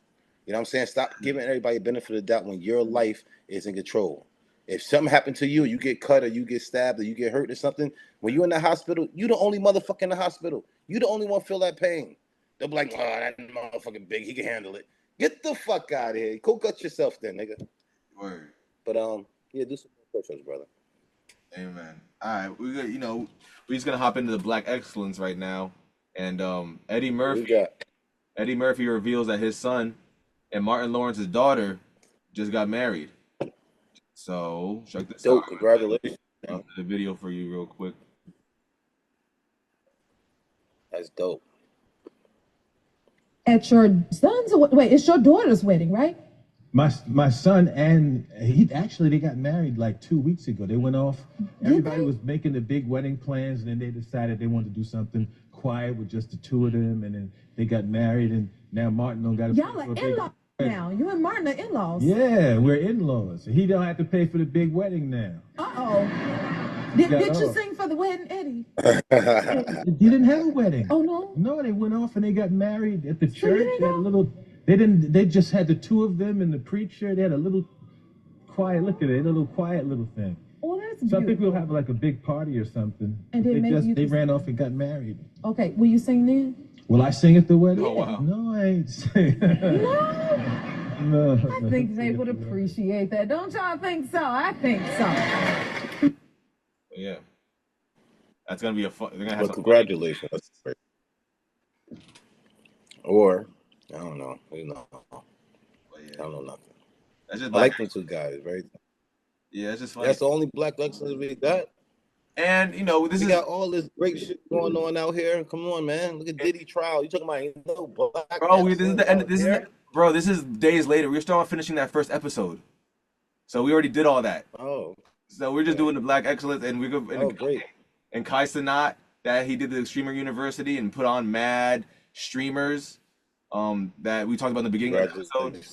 You know what I'm saying? Stop giving everybody a benefit of the doubt when your life is in control. If something happened to you, you get cut or you get stabbed or you get hurt or something, when you're in the hospital, you the only motherfucker in the hospital. You the only one feel that pain. They'll be like, oh, that motherfucking big, he can handle it. Get the fuck out of here. Go gut yourself then, nigga. Word. But yeah, do some push-ups, brother. Amen. All right, we're just gonna hop into the Black Excellence right now, and Eddie Murphy reveals that his son and Martin Lawrence's daughter just got married. So check this out. Congratulations. The video for you real quick. That's dope. At your son's wait, it's your daughter's wedding, right? My son and they got married like 2 weeks ago. They went off. Everybody was making the big wedding plans, and then they decided they wanted to do something quiet with just the two of them, and then they got married. And now Martin don't got to. Y'all are in-laws now. You and Martin are in-laws. Yeah, we're in-laws. He don't have to pay for the big wedding now. Did you sing for the wedding, Eddie? You didn't have a wedding. Oh no. No, they went off and they got married at the church. They had a little. They didn't. They just had the two of them and the preacher. They had a little quiet. Look at it, a little quiet little thing. Oh, that's beautiful. Some people have like a big party or something. And they ran off and got married. Okay, will you sing then? Will I sing at the wedding? Oh wow. No, I ain't sing. No. I think they would appreciate that. Don't y'all think so? I think so. Yeah. That's gonna be a fun. They're gonna have some congratulations. That's great. Or I don't know. You know. I don't know nothing. That's just I like them two guys, right? Yeah, it's just funny. That's the only Black excellence we got. And we got all this great shit going on out here. Come on, man. Look at Diddy trial. You talking about Black bro? This is the end. Bro, this is days later. We're still finishing that first episode, so we already did all that. Oh. So we're just doing the Black excellence, and great. And Kai Cenat, that he did the Streamer University and put on mad streamers. That we talked about in the beginning of the episode,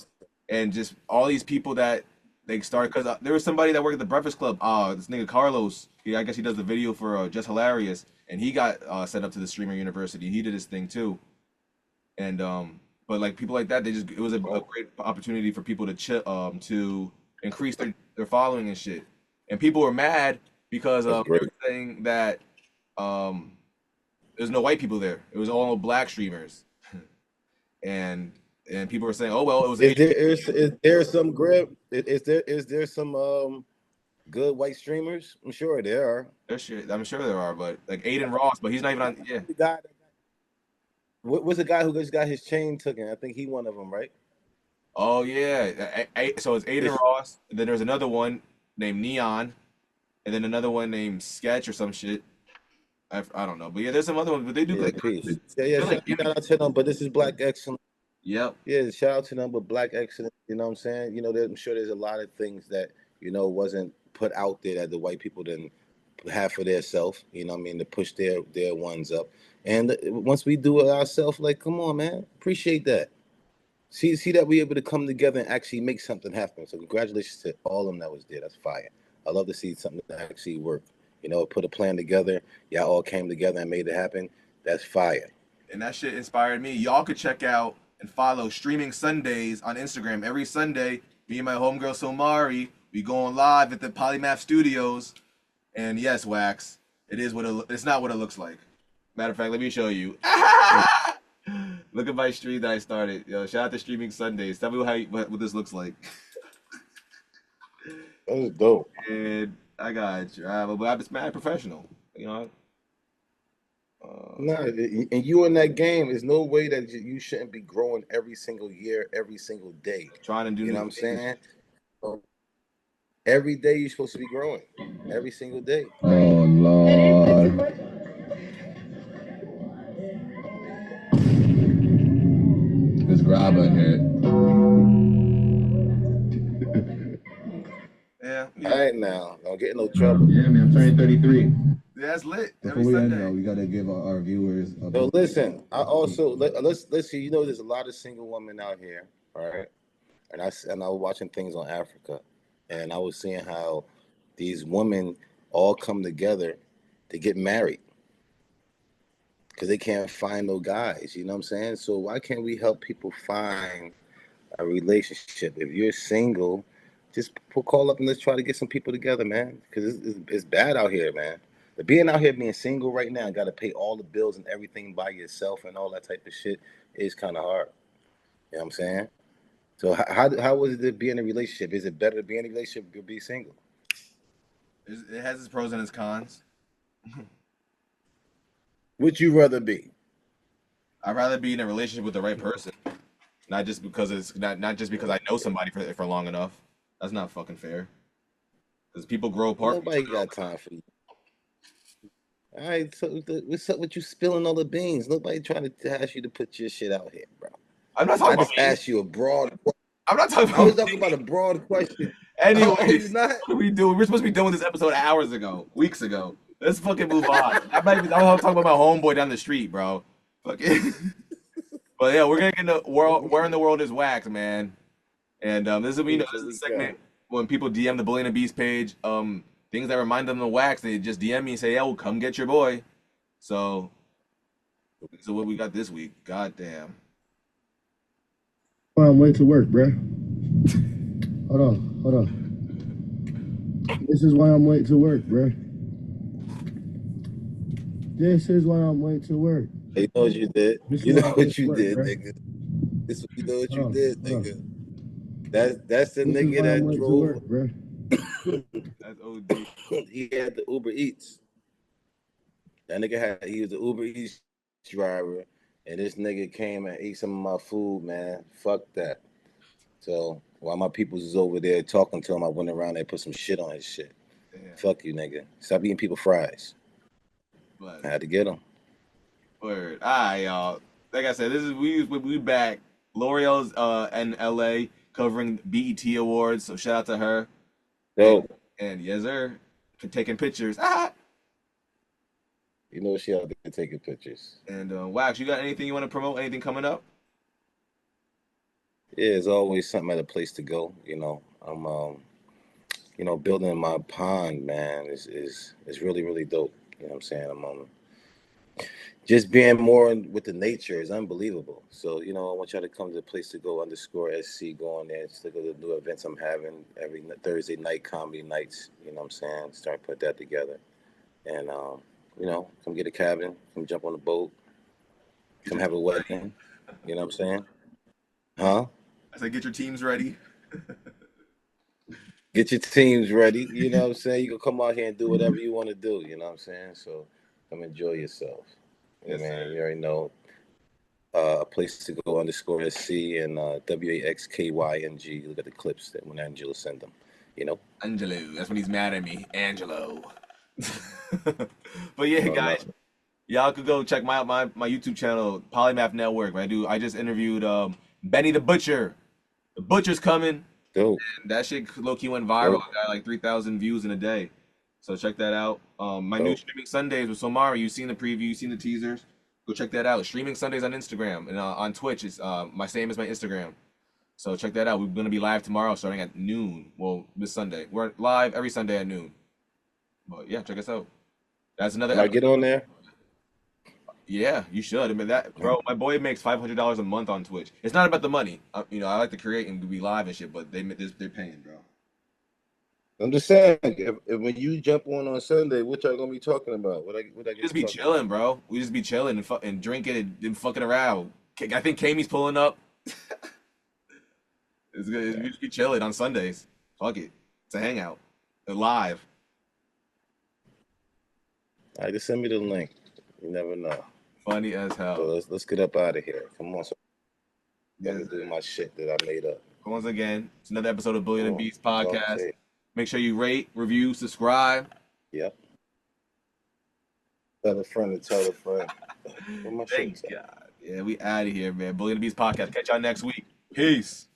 and just all these people that they started because there was somebody that worked at the Breakfast Club. This nigga Carlos, I guess he does the video for Just Hilarious, and he got sent up to the Streamer University. He did his thing too, and but like people like that, it was a great opportunity for people to increase their following and shit. And people were mad because they were saying that there's no white people there. It was all Black streamers. And people were saying, "Oh well, it was." Is there some grip? Is there some good white streamers? I'm sure there are. I'm sure there are, but like Aiden Ross, but he's not even on. Yeah. The guy. What's the guy who just got his chain taken? I think he one of them, right? Oh yeah. So it's Aiden Ross. And then there's another one named Neon, and then another one named Sketch or some shit. I don't know, but yeah, there's some other ones, but they do like peace. Shout out to them, but this is Black Excellence. Yep. Yeah, shout out to them, but Black Excellence. You know what I'm saying? I'm sure there's a lot of things that wasn't put out there that the white people didn't have for their self. You know what I mean? To push their ones up, and once we do it ourselves, like, come on, man, appreciate that. See that we able to come together and actually make something happen. So congratulations to all of them that was there. That's fire. I love to see something that actually worked. Put a plan together. Y'all all came together and made it happen. That's fire. And that shit inspired me. Y'all could check out and follow Streaming Sundays on Instagram. Every Sunday, me and my homegirl Somari, we going live at the Polymaf Studios. And yes, Wax, it's not what it looks like. Matter of fact, let me show you. Look at my stream that I started. Yo, shout out to Streaming Sundays. Tell me what this looks like. That was dope. And I got travel, but I'm mad professional. Nah, and you in that game, there's no way that you shouldn't be growing every single year, every single day. Trying to do, you know what I'm saying? So, every day you're supposed to be growing, every single day. Oh Lord! Let's grab a hit. Yeah. I right, now. Don't get in no trouble. Yeah, man, I'm turning 33. Yeah, that's lit. Before Every we end, Sunday. though, we gotta give our viewers a So listen, I also let's see. You know, there's a lot of single women out here, right? And I was watching things on Africa, and I was seeing how these women all come together to get married because they can't find no guys. You know what I'm saying? So why can't we help people find a relationship? If you're single, just call up and let's try to get some people together, man. Because it's bad out here, man. The being out here being single right now, got to pay all the bills and everything by yourself and all that type of shit is kind of hard. You know what I'm saying? So how was it to be in a relationship? Is it better to be in a relationship or be single? It has its pros and its cons. Would you rather be? I'd rather be in a relationship with the right person, not just because it's not just because I know somebody for long enough. That's not fucking fair. Because people grow apart from each Nobody other all got the time. time for you. All right, so what's up with you spilling all the beans? Nobody trying to ask you to put your shit out here, bro. I'm not talking I about just me. asked you a broad. I'm not talking I was about talking me. about a broad question. Oh, you Anyways, not? what are we doing? We're supposed to be doing this episode hours ago, weeks ago. Let's fucking move on. I'm talking about my homeboy down the street, bro. Fucking. But yeah, we're gonna get into world. Where in the world is wax, man? And this is Here this is a we go. segment when people DM the Bully and the Beast page. Things that remind them of wax. They just DM me and say, "Yo, come get your boy." So what we got this week? God damn. I'm way to work, bruh. Hold on. This is why I'm late to work, bruh. This is why I'm late to work. You know what you did. This is You why know I'm late what to you work, did, bruh. nigga. You know what Hold you on, did, hold nigga. on. That's the This is nigga why I'm that late to drove. work, bruh. That's OD. He had the Uber Eats. That nigga he was the Uber Eats driver, and this nigga came and ate some of my food, man. Fuck that. So while my peoples was over there talking to him, I went around there and put some shit on his shit. Damn. Fuck you, nigga. Stop eating people fries. But I had to get him. word. All right, y'all. Like I said, this is we back. L'Oreal's in LA covering BET Awards, so shout out to her. So, And yes, sir, taking pictures. Ah. you know she out there taking pictures. And Wax, you got anything you want to promote? Anything coming up? Yeah, there's always something at a place to go. I'm building my pond, man, is really, really dope. You know what I'm saying? I'm just being more with the nature is unbelievable. So, I want y'all to come to the place to go _SC, go on there, just look at the new events I'm having every Thursday night, comedy nights, you know what I'm saying? Start put that together. And come get a cabin, come jump on the boat, come have a wedding. You know what I'm saying? Huh? I said, get your teams ready. Get your teams ready. You know what I'm saying? You can come out here and do whatever you want to do. You know what I'm saying? So come enjoy yourself. Yeah, Yes, man. sir. You already know. A place to go _SC and WAXKYNG. Look at the clips that when Angelo send them. Angelo. That's when he's mad at me. Angelo. But yeah, No, guys, y'all could go check my YouTube channel, Polymaf Network. I just interviewed Benny the Butcher. The Butcher's coming. dope. That shit low key went viral. Dope. I got like 3,000 views in a day. So check that out. My new Dope. streaming Sundays with Somari. You've seen the preview, you've seen the teasers. Go check that out. Streaming Sundays on Instagram and on Twitch is my same as my Instagram. So check that out. We're gonna be live tomorrow starting at noon. Well, this Sunday. We're live every Sunday at noon. But yeah, check us out. That's another Can I get on there? Yeah, you should. I mean that, bro. My boy makes $500 a month on Twitch. It's not about the money. I like to create and be live and shit, but they're paying, bro. I'm just saying, if when you jump on Sunday, what y'all gonna be talking about? What I We get just to be talk about? chilling, bro. We just be chilling and drinking and fucking around. I think Kamie's pulling up. It's good. We just be chilling on Sundays. Fuck it. It's a hangout. Live. All right, just send me the link. You never know. Funny as So hell. let's get up out of here. Come on, so I Yes, can do sir. my shit that I made up. Once again, it's another episode of Billion and Cool. Beast podcast. Okay. Make sure you rate, review, subscribe. Yep. Tell a friend to tell a friend. Where my Thank shirts at? God. Yeah, we out of here, man. Billion and Beast podcast. Catch y'all next week. Peace.